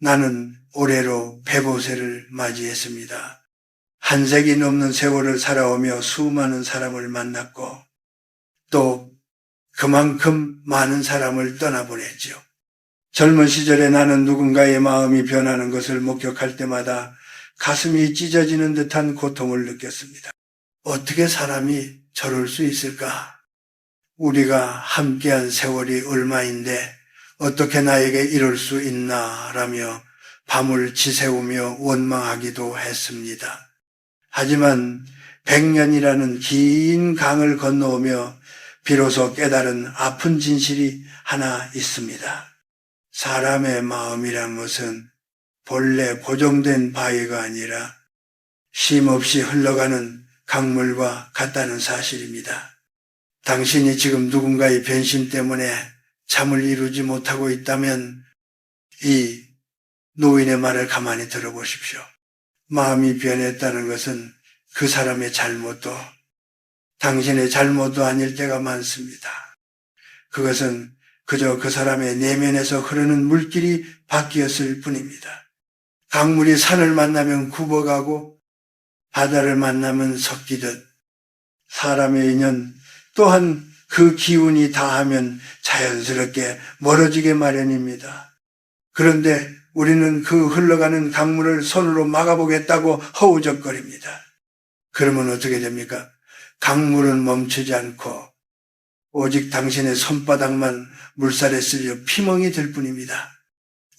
나는 올해로 105세를 맞이했습니다. 한 세기 넘는 세월을 살아오며 수많은 사람을 만났고 또 그만큼 많은 사람을 떠나보냈죠. 젊은 시절에 나는 누군가의 마음이 변하는 것을 목격할 때마다 가슴이 찢어지는 듯한 고통을 느꼈습니다. 어떻게 사람이 저럴 수 있을까? 우리가 함께한 세월이 얼마인데 어떻게 나에게 이럴 수 있나라며 밤을 지새우며 원망하기도 했습니다. 하지만 100년이라는 긴 강을 건너오며 비로소 깨달은 아픈 진실이 하나 있습니다. 사람의 마음이란 것은 본래 고정된 바위가 아니라 쉼없이 흘러가는 강물과 같다는 사실입니다. 당신이 지금 누군가의 변심 때문에 잠을 이루지 못하고 있다면 이 노인의 말을 가만히 들어보십시오. 마음이 변했다는 것은 그 사람의 잘못도 당신의 잘못도 아닐 때가 많습니다. 그것은 그저 그 사람의 내면에서 흐르는 물길이 바뀌었을 뿐입니다. 강물이 산을 만나면 굽어가고 바다를 만나면 섞이듯 사람의 인연 또한 그 기운이 다하면 자연스럽게 멀어지게 마련입니다. 그런데 우리는 그 흘러가는 강물을 손으로 막아보겠다고 허우적거립니다. 그러면 어떻게 됩니까? 강물은 멈추지 않고 오직 당신의 손바닥만 물살에 쓸려 피멍이 될 뿐입니다.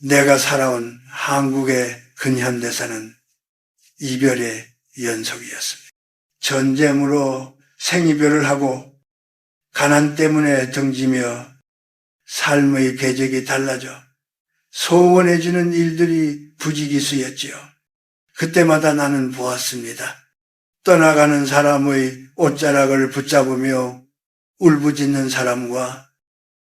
내가 살아온 한국의 근현대사는 이별의 연속이었습니다. 전쟁으로 생이별을 하고 가난 때문에 등지며 삶의 궤적이 달라져 소원해지는 일들이 부지기수였지요. 그때마다 나는 보았습니다. 떠나가는 사람의 옷자락을 붙잡으며 울부짖는 사람과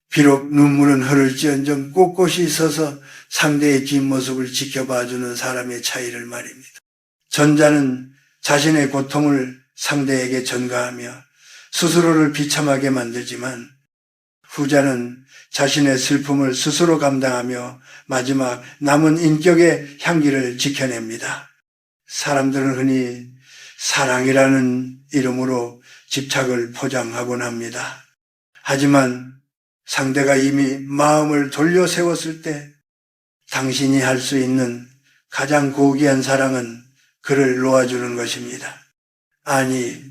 비록 눈물은 흐를지언정 꼿꼿이 서서 상대의 뒷모습을 지켜봐주는 사람의 차이를 말입니다. 전자는 자신의 고통을 상대에게 전가하며 스스로를 비참하게 만들지만 후자는 자신의 슬픔을 스스로 감당하며 마지막 남은 인격의 향기를 지켜냅니다. 사람들은 흔히 사랑이라는 이름으로 집착을 포장하곤 합니다. 하지만 상대가 이미 마음을 돌려 세웠을 때 당신이 할 수 있는 가장 고귀한 사랑은 그를 놓아주는 것입니다. 아니,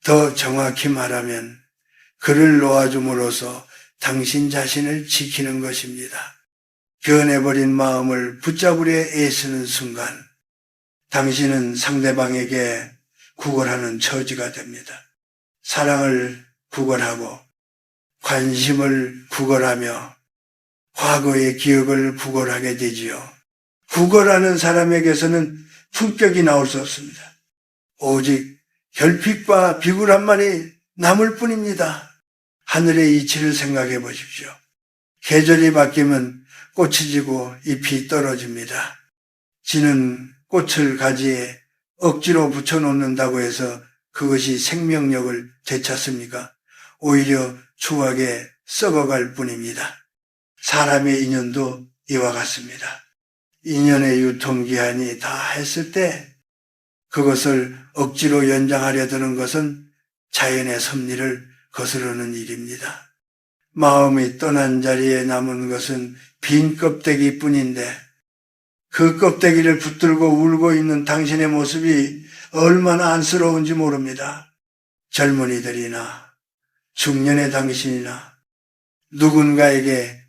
더 정확히 말하면 그를 놓아줌으로써 당신 자신을 지키는 것입니다. 변해버린 마음을 붙잡으려 애쓰는 순간 당신은 상대방에게 구걸하는 처지가 됩니다. 사랑을 구걸하고 관심을 구걸하며 과거의 기억을 구걸하게 되지요. 구걸하는 사람에게서는 품격이 나올 수 없습니다. 오직 결핍과 비굴함만이 남을 뿐입니다. 하늘의 이치를 생각해 보십시오. 계절이 바뀌면 꽃이 지고 잎이 떨어집니다. 지는 꽃을 가지에 억지로 붙여놓는다고 해서 그것이 생명력을 되찾습니까? 오히려 추하게 썩어갈 뿐입니다. 사람의 인연도 이와 같습니다. 인연의 유통기한이 다 했을 때 그것을 억지로 연장하려 드는 것은 자연의 섭리를 거스르는 일입니다. 마음이 떠난 자리에 남은 것은 빈 껍데기뿐인데 그 껍데기를 붙들고 울고 있는 당신의 모습이 얼마나 안쓰러운지 모릅니다. 젊은이들이나 중년의 당신이나 누군가에게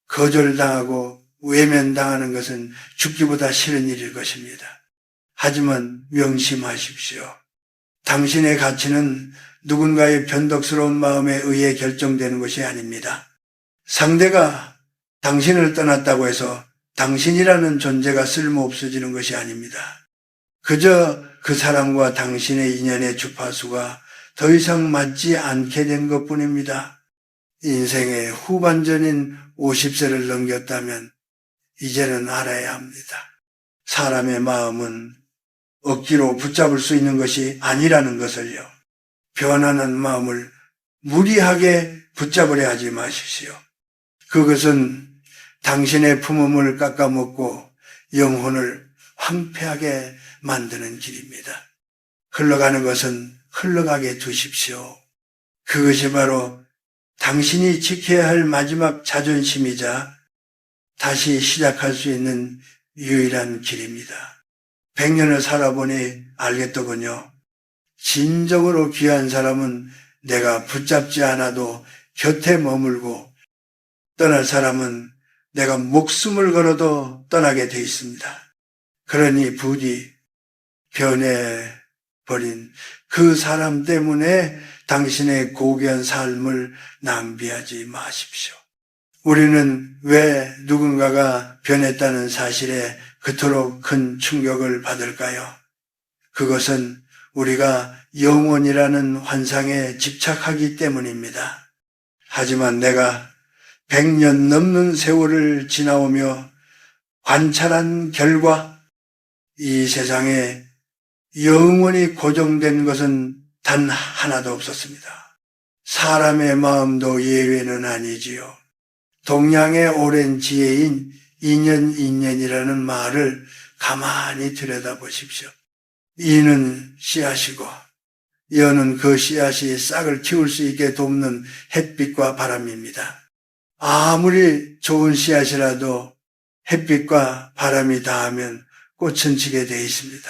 거절당하고 외면당하는 것은 죽기보다 싫은 일일 것입니다. 하지만 명심하십시오. 당신의 가치는 누군가의 변덕스러운 마음에 의해 결정되는 것이 아닙니다. 상대가 당신을 떠났다고 해서 당신이라는 존재가 쓸모없어지는 것이 아닙니다. 그저 그 사람과 당신의 인연의 주파수가 더 이상 맞지 않게 된 것뿐입니다. 인생의 후반전인 50세를 넘겼다면 이제는 알아야 합니다. 사람의 마음은 억지로 붙잡을 수 있는 것이 아니라는 것을요. 변하는 마음을 무리하게 붙잡으려 하지 마십시오. 그것은 당신의 품음을 깎아먹고 영혼을 황폐하게 만드는 길입니다. 흘러가는 것은 흘러가게 두십시오. 그것이 바로 당신이 지켜야 할 마지막 자존심이자 다시 시작할 수 있는 유일한 길입니다. 100년을 살아보니 알겠더군요. 진정으로 귀한 사람은 내가 붙잡지 않아도 곁에 머물고 떠날 사람은 내가 목숨을 걸어도 떠나게 돼 있습니다. 그러니 부디 변해버린 그 사람 때문에 당신의 고귀한 삶을 낭비하지 마십시오. 우리는 왜 누군가가 변했다는 사실에 그토록 큰 충격을 받을까요? 그것은 우리가 영원이라는 환상에 집착하기 때문입니다. 하지만 내가 100년 넘는 세월을 지나오며 관찰한 결과 이 세상에 영원히 고정된 것은 단 하나도 없었습니다. 사람의 마음도 예외는 아니지요. 동양의 오랜 지혜인 인연이라는 말을 가만히 들여다보십시오. 이는 씨앗이고 여는 그 씨앗이 싹을 키울 수 있게 돕는 햇빛과 바람입니다. 아무리 좋은 씨앗이라도 햇빛과 바람이 닿으면 꽃은 지게 되어 있습니다.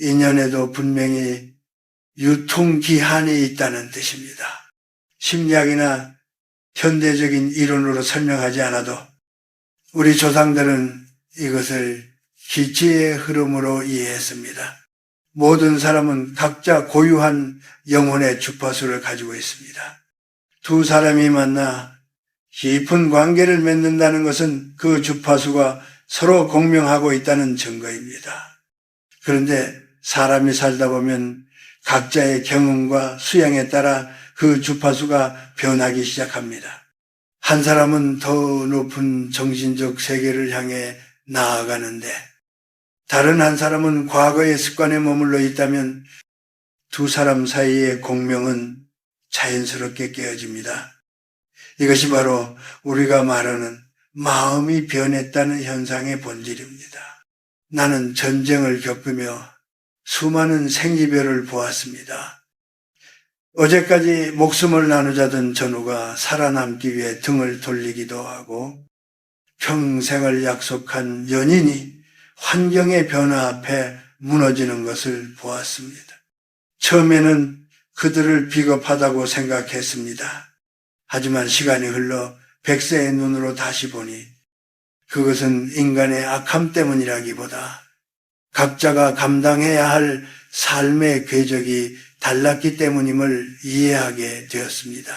인연에도 분명히 유통기한이 있다는 뜻입니다. 심리학이나 현대적인 이론으로 설명하지 않아도 우리 조상들은 이것을 기치의 흐름으로 이해했습니다. 모든 사람은 각자 고유한 영혼의 주파수를 가지고 있습니다. 두 사람이 만나 깊은 관계를 맺는다는 것은 그 주파수가 서로 공명하고 있다는 증거입니다. 그런데 사람이 살다 보면 각자의 경험과 수양에 따라 그 주파수가 변하기 시작합니다. 한 사람은 더 높은 정신적 세계를 향해 나아가는데 다른 한 사람은 과거의 습관에 머물러 있다면 두 사람 사이의 공명은 자연스럽게 깨어집니다. 이것이 바로 우리가 말하는 마음이 변했다는 현상의 본질입니다. 나는 전쟁을 겪으며 수많은 생이별을 보았습니다. 어제까지 목숨을 나누자던 전우가 살아남기 위해 등을 돌리기도 하고 평생을 약속한 연인이 환경의 변화 앞에 무너지는 것을 보았습니다. 처음에는 그들을 비겁하다고 생각했습니다. 하지만 시간이 흘러 백세의 눈으로 다시 보니 그것은 인간의 악함 때문이라기보다 각자가 감당해야 할 삶의 궤적이 달랐기 때문임을 이해하게 되었습니다.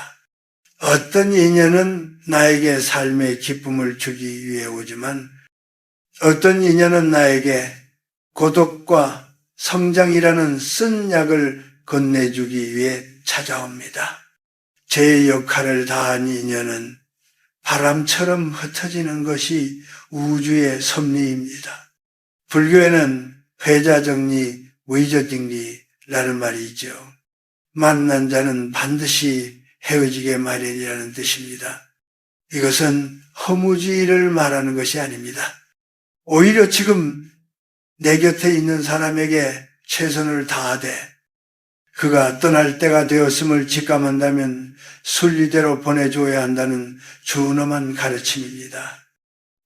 어떤 인연은 나에게 삶의 기쁨을 주기 위해 오지만 어떤 인연은 나에게 고독과 성장이라는 쓴 약을 건네주기 위해 찾아옵니다. 제 역할을 다한 인연은 바람처럼 흩어지는 것이 우주의 섭리입니다. 불교에는 회자정리, 의저정리라는 말이 있죠. 만난 자는 반드시 헤어지게 마련이라는 뜻입니다. 이것은 허무주의를 말하는 것이 아닙니다. 오히려 지금 내 곁에 있는 사람에게 최선을 다하되 그가 떠날 때가 되었음을 직감한다면 순리대로 보내줘야 한다는 준엄한 가르침입니다.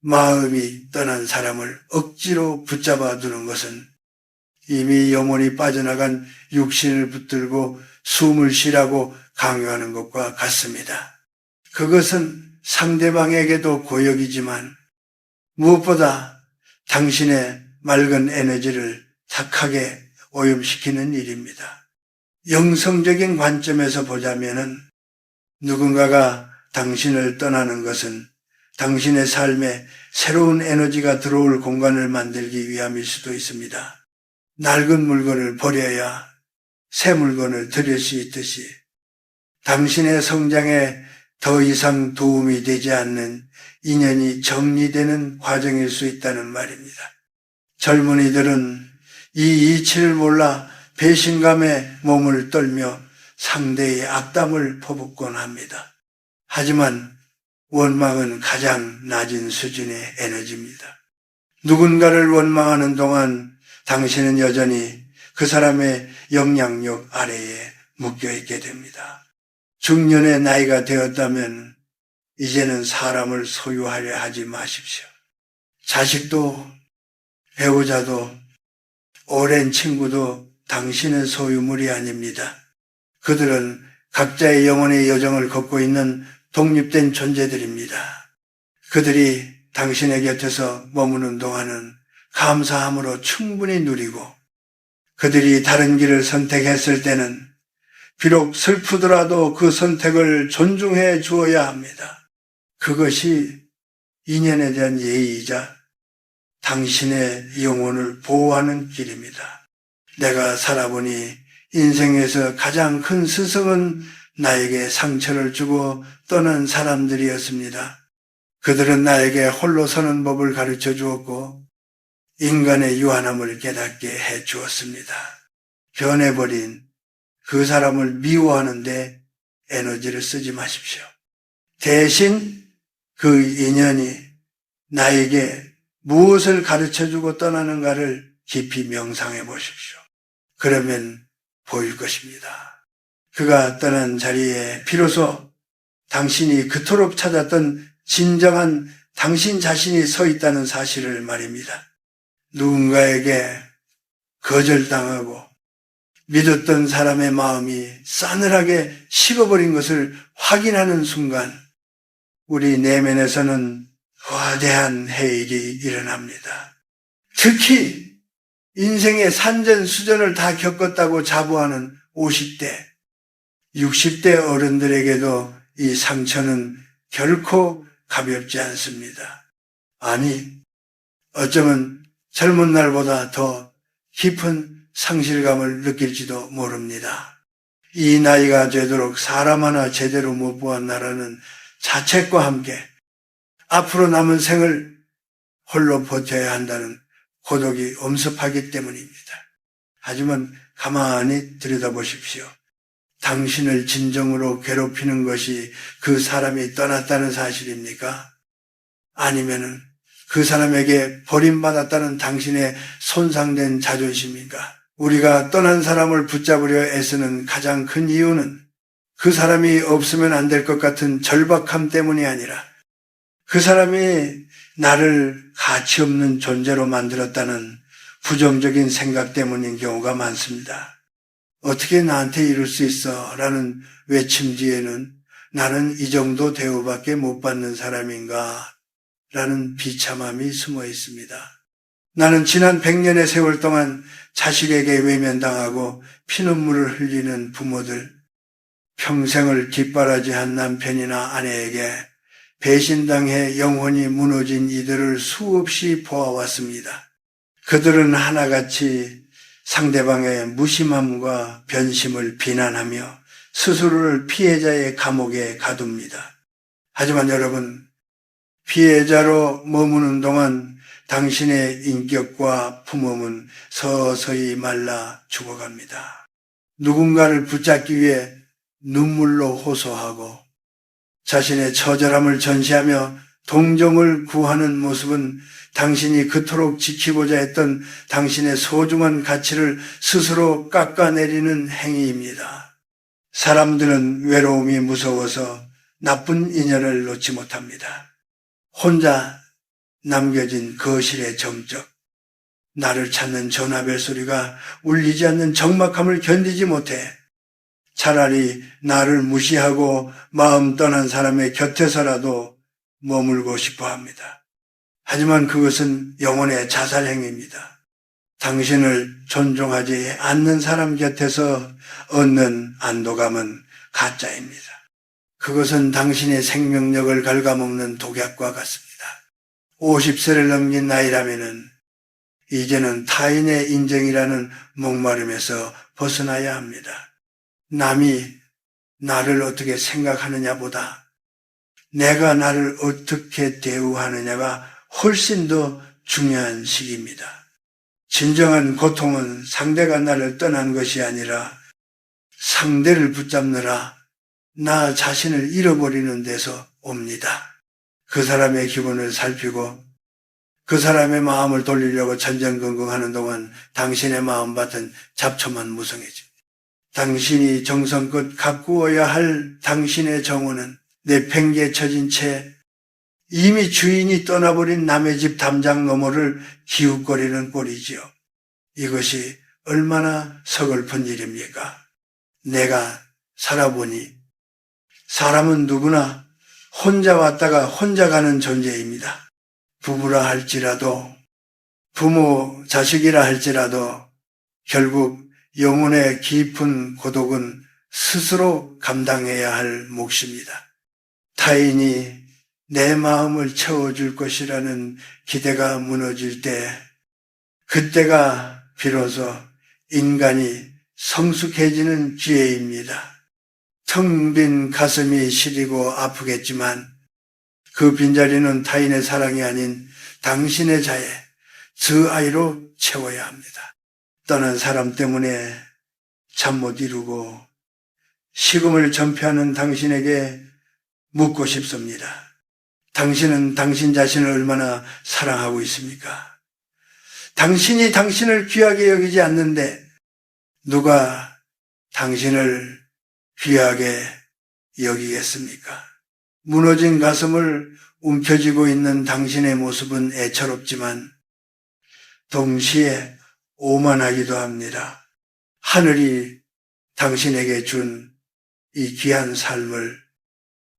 마음이 떠난 사람을 억지로 붙잡아 두는 것은 이미 영혼이 빠져나간 육신을 붙들고 숨을 쉬라고 강요하는 것과 같습니다. 그것은 상대방에게도 고역이지만 무엇보다 당신의 맑은 에너지를 탁하게 오염시키는 일입니다. 영성적인 관점에서 보자면은 누군가가 당신을 떠나는 것은 당신의 삶에 새로운 에너지가 들어올 공간을 만들기 위함일 수도 있습니다. 낡은 물건을 버려야 새 물건을 들일 수 있듯이 당신의 성장에 더 이상 도움이 되지 않는 인연이 정리되는 과정일 수 있다는 말입니다. 젊은이들은 이 이치를 몰라 배신감에 몸을 떨며 상대의 악담을 퍼붓곤 합니다. 하지만 원망은 가장 낮은 수준의 에너지입니다. 누군가를 원망하는 동안 당신은 여전히 그 사람의 영향력 아래에 묶여있게 됩니다. 중년의 나이가 되었다면 이제는 사람을 소유하려 하지 마십시오. 자식도 배우자도 오랜 친구도 당신의 소유물이 아닙니다. 그들은 각자의 영혼의 여정을 걷고 있는 독립된 존재들입니다. 그들이 당신의 곁에서 머무는 동안은 감사함으로 충분히 누리고 그들이 다른 길을 선택했을 때는 비록 슬프더라도 그 선택을 존중해 주어야 합니다. 그것이 인연에 대한 예의이자 당신의 영혼을 보호하는 길입니다. 내가 살아보니 인생에서 가장 큰 스승은 나에게 상처를 주고 떠난 사람들이었습니다. 그들은 나에게 홀로 서는 법을 가르쳐 주었고 인간의 유한함을 깨닫게 해 주었습니다. 변해버린 그 사람을 미워하는데 에너지를 쓰지 마십시오. 대신 그 인연이 나에게 무엇을 가르쳐주고 떠나는가를 깊이 명상해 보십시오. 그러면 보일 것입니다. 그가 떠난 자리에 비로소 당신이 그토록 찾았던 진정한 당신 자신이 서 있다는 사실을 말입니다. 누군가에게 거절당하고 믿었던 사람의 마음이 싸늘하게 식어버린 것을 확인하는 순간 우리 내면에서는 거대한 해일이 일어납니다. 특히 인생의 산전수전을 다 겪었다고 자부하는 50대, 60대 어른들에게도 이 상처는 결코 가볍지 않습니다. 아니, 어쩌면 젊은 날보다 더 깊은 상실감을 느낄지도 모릅니다. 이 나이가 되도록 사람 하나 제대로 못 보았나라는 자책과 함께 앞으로 남은 생을 홀로 버텨야 한다는 고독이 엄습하기 때문입니다. 하지만 가만히 들여다보십시오. 당신을 진정으로 괴롭히는 것이 그 사람이 떠났다는 사실입니까? 아니면은 그 사람에게 버림받았다는 당신의 손상된 자존심인가? 우리가 떠난 사람을 붙잡으려 애쓰는 가장 큰 이유는 그 사람이 없으면 안 될 것 같은 절박함 때문이 아니라 그 사람이 나를 가치 없는 존재로 만들었다는 부정적인 생각 때문인 경우가 많습니다. 어떻게 나한테 이럴 수 있어? 라는 외침 뒤에는 나는 이 정도 대우밖에 못 받는 사람인가? 라는 비참함이 숨어 있습니다. 나는 지난 100년의 세월 동안 자식에게 외면당하고 피눈물을 흘리는 부모들, 평생을 뒷바라지한 남편이나 아내에게 배신당해 영혼이 무너진 이들을 수없이 보아왔습니다. 그들은 하나같이 상대방의 무심함과 변심을 비난하며 스스로를 피해자의 감옥에 가둡니다. 하지만 여러분, 피해자로 머무는 동안 당신의 인격과 품음은 서서히 말라 죽어갑니다. 누군가를 붙잡기 위해 눈물로 호소하고 자신의 처절함을 전시하며 동정을 구하는 모습은 당신이 그토록 지키고자 했던 당신의 소중한 가치를 스스로 깎아내리는 행위입니다. 사람들은 외로움이 무서워서 나쁜 인연을 놓지 못합니다. 혼자 남겨진 거실의 정적, 나를 찾는 전화벨 소리가 울리지 않는 적막함을 견디지 못해 차라리 나를 무시하고 마음 떠난 사람의 곁에서라도 머물고 싶어 합니다. 하지만 그것은 영혼의 자살 행위입니다. 당신을 존중하지 않는 사람 곁에서 얻는 안도감은 가짜입니다. 그것은 당신의 생명력을 갉아먹는 독약과 같습니다. 50세를 넘긴 나이라면은 이제는 타인의 인정이라는 목마름에서 벗어나야 합니다. 남이 나를 어떻게 생각하느냐보다 내가 나를 어떻게 대우하느냐가 훨씬 더 중요한 시기입니다. 진정한 고통은 상대가 나를 떠난 것이 아니라 상대를 붙잡느라 나 자신을 잃어버리는 데서 옵니다. 그 사람의 기분을 살피고 그 사람의 마음을 돌리려고 전전긍긍하는 동안 당신의 마음밭은 잡초만 무성해집니다. 당신이 정성껏 가꾸어야 할 당신의 정원은 내팽개쳐진 채 이미 주인이 떠나버린 남의 집 담장 너머를 기웃거리는 꼴이지요. 이것이 얼마나 서글픈 일입니까? 내가 살아보니 사람은 누구나 혼자 왔다가 혼자 가는 존재입니다. 부부라 할지라도 부모, 자식이라 할지라도 결국 영혼의 깊은 고독은 스스로 감당해야 할 몫입니다. 타인이 내 마음을 채워줄 것이라는 기대가 무너질 때 그때가 비로소 인간이 성숙해지는 기회입니다. 텅 빈 가슴이 시리고 아프겠지만 그 빈자리는 타인의 사랑이 아닌 당신의 자애, 그 아이로 채워야 합니다. 떠난 사람 때문에 잠 못 이루고 식음을 전폐하는 당신에게 묻고 싶습니다. 당신은 당신 자신을 얼마나 사랑하고 있습니까? 당신이 당신을 귀하게 여기지 않는데 누가 당신을 귀하게 여기겠습니까? 무너진 가슴을 움켜쥐고 있는 당신의 모습은 애처롭지만 동시에 오만하기도 합니다. 하늘이 당신에게 준 이 귀한 삶을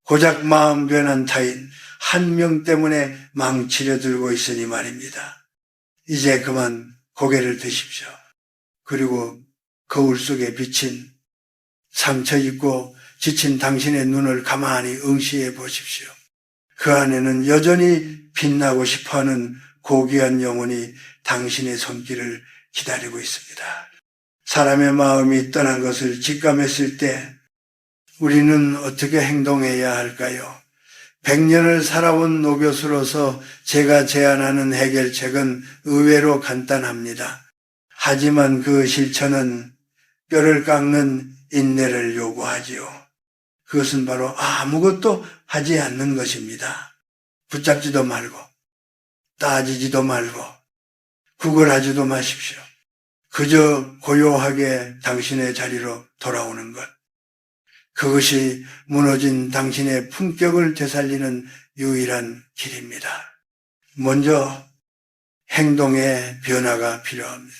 고작 마음 변한 타인 한 명 때문에 망치려 들고 있으니 말입니다. 이제 그만 고개를 드십시오. 그리고 거울 속에 비친 상처 입고 지친 당신의 눈을 가만히 응시해 보십시오. 그 안에는 여전히 빛나고 싶어하는 고귀한 영혼이 당신의 손길을 기다리고 있습니다. 사람의 마음이 떠난 것을 직감했을 때 우리는 어떻게 행동해야 할까요? 100년을 살아온 노교수로서 제가 제안하는 해결책은 의외로 간단합니다. 하지만 그 실천은 뼈를 깎는 인내를 요구하지요. 그것은 바로 아무것도 하지 않는 것입니다. 붙잡지도 말고 따지지도 말고 구걸하지도 마십시오. 그저 고요하게 당신의 자리로 돌아오는 것. 그것이 무너진 당신의 품격을 되살리는 유일한 길입니다. 먼저 행동의 변화가 필요합니다.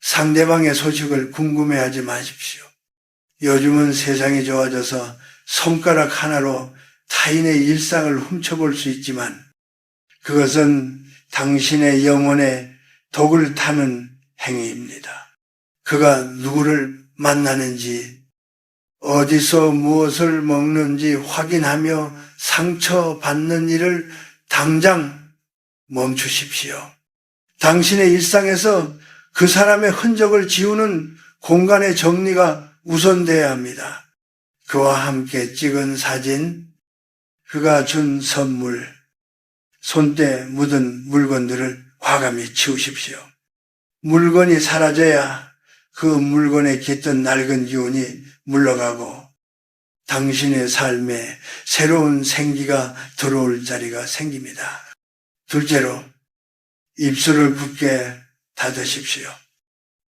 상대방의 소식을 궁금해하지 마십시오. 요즘은 세상이 좋아져서 손가락 하나로 타인의 일상을 훔쳐볼 수 있지만 그것은 당신의 영혼에 독을 타는 행위입니다. 그가 누구를 만나는지 어디서 무엇을 먹는지 확인하며 상처받는 일을 당장 멈추십시오. 당신의 일상에서 그 사람의 흔적을 지우는 공간의 정리가 우선돼야 합니다. 그와 함께 찍은 사진, 그가 준 선물, 손때 묻은 물건들을 과감히 치우십시오. 물건이 사라져야 그 물건에 깃든 낡은 기운이 물러가고 당신의 삶에 새로운 생기가 들어올 자리가 생깁니다. 둘째로 입술을 굳게 닫으십시오.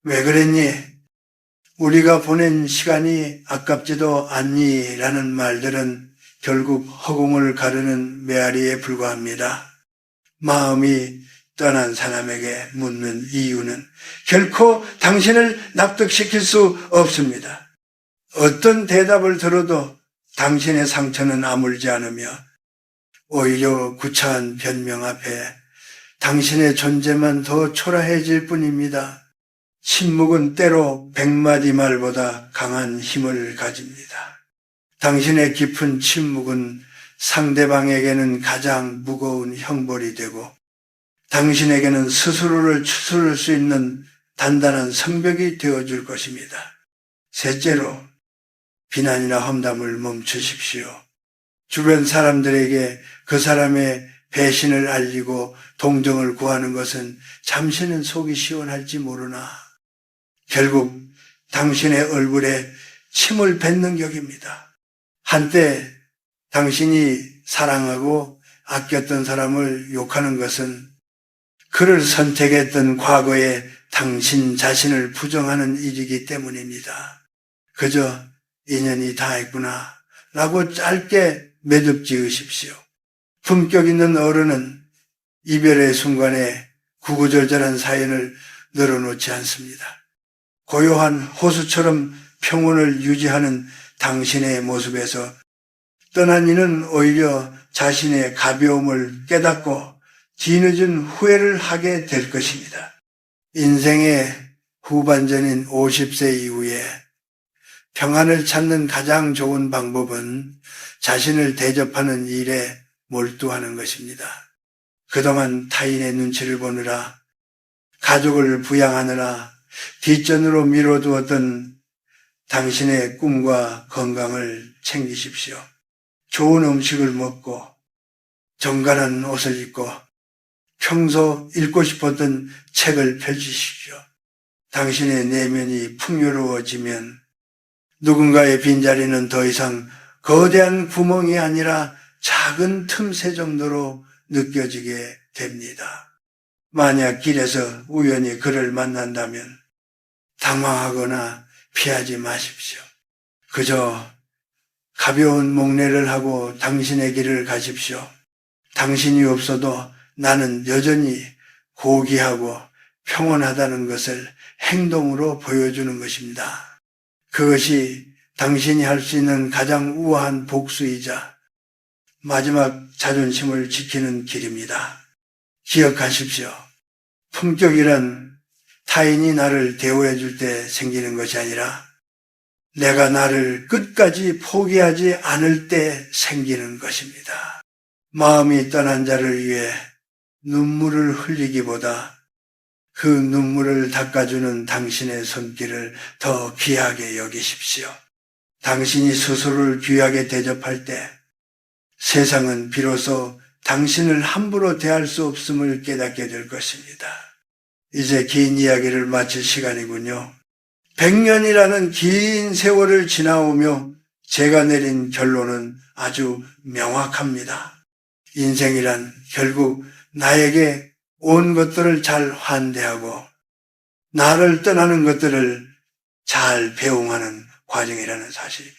왜 그랬니? 우리가 보낸 시간이 아깝지도 않니? 라는 말들은 결국 허공을 가르는 메아리에 불과합니다. 마음이 떠난 사람에게 묻는 이유는 결코 당신을 납득시킬 수 없습니다. 어떤 대답을 들어도 당신의 상처는 아물지 않으며 오히려 구차한 변명 앞에 당신의 존재만 더 초라해질 뿐입니다. 침묵은 때로 100마디 말보다 강한 힘을 가집니다. 당신의 깊은 침묵은 상대방에게는 가장 무거운 형벌이 되고 당신에게는 스스로를 추스를 수 있는 단단한 성벽이 되어줄 것입니다. 셋째로 비난이나 험담을 멈추십시오. 주변 사람들에게 그 사람의 배신을 알리고 동정을 구하는 것은 잠시는 속이 시원할지 모르나 결국 당신의 얼굴에 침을 뱉는 격입니다. 한때 당신이 사랑하고 아꼈던 사람을 욕하는 것은 그를 선택했던 과거의 당신 자신을 부정하는 일이기 때문입니다. 그저 인연이 닿았구나 라고 짧게 매듭 지으십시오. 품격 있는 어른은 이별의 순간에 구구절절한 사연을 늘어놓지 않습니다. 고요한 호수처럼 평온을 유지하는 당신의 모습에서 떠난 이는 오히려 자신의 가벼움을 깨닫고 뒤늦은 후회를 하게 될 것입니다. 인생의 후반전인 50세 이후에 평안을 찾는 가장 좋은 방법은 자신을 대접하는 일에 몰두하는 것입니다. 그동안 타인의 눈치를 보느라, 가족을 부양하느라 뒷전으로 미뤄두었던 당신의 꿈과 건강을 챙기십시오. 좋은 음식을 먹고 정갈한 옷을 입고 평소 읽고 싶었던 책을 펼치십시오. 당신의 내면이 풍요로워지면 누군가의 빈자리는 더 이상 거대한 구멍이 아니라 작은 틈새 정도로 느껴지게 됩니다. 만약 길에서 우연히 그를 만난다면 당황하거나 피하지 마십시오. 그저 가벼운 목례를 하고 당신의 길을 가십시오. 당신이 없어도 나는 여전히 고귀하고 평온하다는 것을 행동으로 보여주는 것입니다. 그것이 당신이 할 수 있는 가장 우아한 복수이자 마지막 자존심을 지키는 길입니다. 기억하십시오. 품격이란 타인이 나를 대우해 줄 때 생기는 것이 아니라 내가 나를 끝까지 포기하지 않을 때 생기는 것입니다. 마음이 떠난 자를 위해 눈물을 흘리기보다 그 눈물을 닦아주는 당신의 손길을 더 귀하게 여기십시오. 당신이 스스로를 귀하게 대접할 때 세상은 비로소 당신을 함부로 대할 수 없음을 깨닫게 될 것입니다. 이제 긴 이야기를 마칠 시간이군요. 100년이라는 긴 세월을 지나오며 제가 내린 결론은 아주 명확합니다. 인생이란 결국 나에게 온 것들을 잘 환대하고 나를 떠나는 것들을 잘 배웅하는 과정이라는 사실입니다.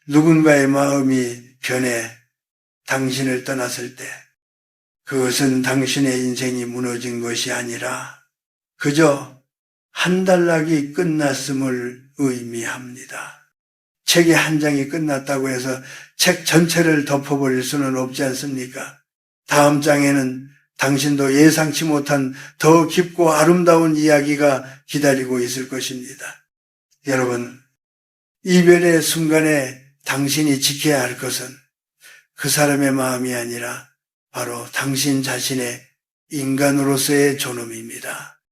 누군가의 마음이 변해 당신을 떠났을 때 그것은 당신의 인생이 무너진 것이 아니라 그저 한 단락이 끝났음을 의미합니다. 책의 한 장이 끝났다고 해서 책 전체를 덮어버릴 수는 없지 않습니까? 다음 장에는 당신도 예상치 못한 더 깊고 아름다운 이야기가 기다리고 있을 것입니다. 여러분, 이별의 순간에 당신이 지켜야 할 것은 그 사람의 마음이 아니라 바로 당신 자신의 인간으로서의 존엄입니다.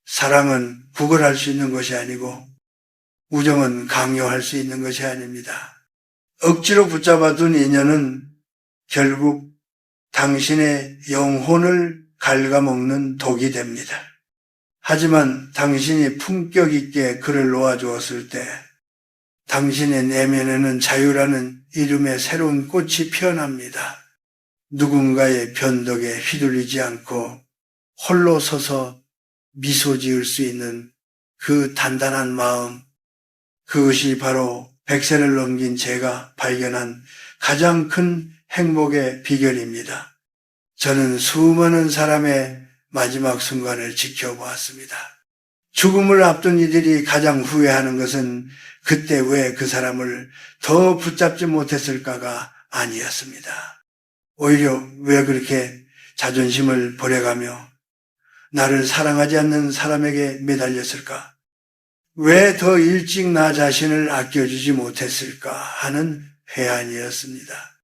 사랑은 구걸할 수 있는 것이 아니고 우정은 강요할 수 있는 것이 아닙니다. 억지로 붙잡아둔 인연은 결국 당신의 영혼을 갉아먹는 독이 됩니다. 하지만 당신이 품격 있게 그를 놓아주었을 때 당신의 내면에는 자유라는 이름의 새로운 꽃이 피어납니다. 누군가의 변덕에 휘둘리지 않고 홀로 서서 미소 지을 수 있는 그 단단한 마음, 그것이 바로 100세를 넘긴 제가 발견한 가장 큰 행복의 비결입니다. 저는 수많은 사람의 마지막 순간을 지켜보았습니다. 죽음을 앞둔 이들이 가장 후회하는 것은 그때 왜 그 사람을 더 붙잡지 못했을까가 아니었습니다. 오히려 왜 그렇게 자존심을 버려가며 나를 사랑하지 않는 사람에게 매달렸을까? 왜 더 일찍 나 자신을 아껴주지 못했을까 하는 회한이었습니다.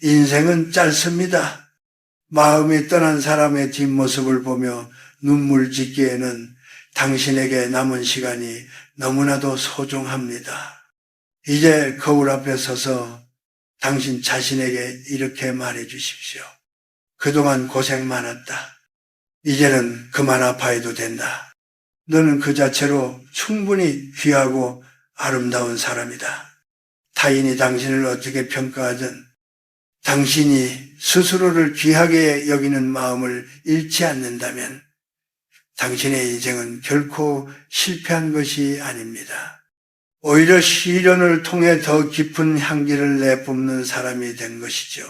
인생은 짧습니다. 마음이 떠난 사람의 뒷모습을 보며 눈물 짓기에는 당신에게 남은 시간이 너무나도 소중합니다. 이제 거울 앞에 서서 당신 자신에게 이렇게 말해 주십시오. 그동안 고생 많았다. 이제는 그만 아파해도 된다. 너는 그 자체로 충분히 귀하고 아름다운 사람이다. 타인이 당신을 어떻게 평가하든 당신이 스스로를 귀하게 여기는 마음을 잃지 않는다면 당신의 인생은 결코 실패한 것이 아닙니다. 오히려 시련을 통해 더 깊은 향기를 내뿜는 사람이 된 것이죠.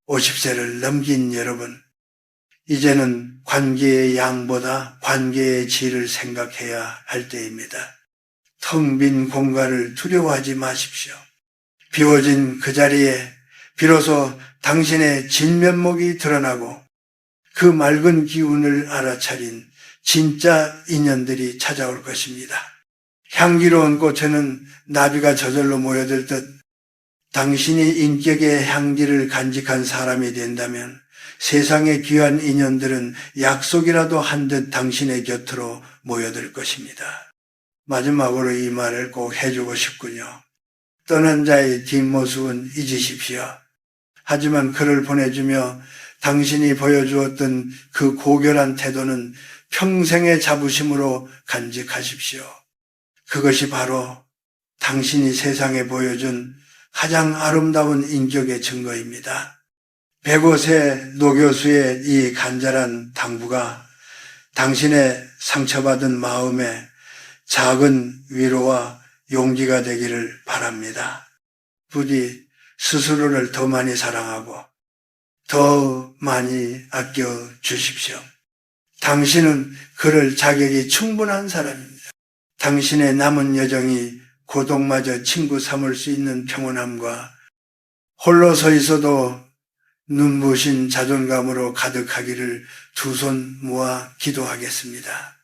50세를 넘긴 여러분, 이제는 관계의 양보다 관계의 질을 생각해야 할 때입니다. 텅 빈 공간을 두려워하지 마십시오. 비워진 그 자리에 비로소 당신의 진면목이 드러나고 그 맑은 기운을 알아차린 진짜 인연들이 찾아올 것입니다. 향기로운 꽃에는 나비가 저절로 모여들 듯 당신이 인격의 향기를 간직한 사람이 된다면 세상의 귀한 인연들은 약속이라도 한 듯 당신의 곁으로 모여들 것입니다. 마지막으로 이 말을 꼭 해주고 싶군요. 떠난 자의 뒷모습은 잊으십시오. 하지만 그를 보내주며 당신이 보여주었던 그 고결한 태도는 평생의 자부심으로 간직하십시오. 그것이 바로 당신이 세상에 보여준 가장 아름다운 인격의 증거입니다. 105세 노교수의 이 간절한 당부가 당신의 상처받은 마음에 작은 위로와 용기가 되기를 바랍니다. 부디 스스로를 더 많이 사랑하고 더 많이 아껴 주십시오. 당신은 그럴 자격이 충분한 사람입니다. 당신의 남은 여정이 고독마저 친구 삼을 수 있는 평온함과 홀로 서 있어도 눈부신 자존감으로 가득하기를 두 손 모아 기도하겠습니다.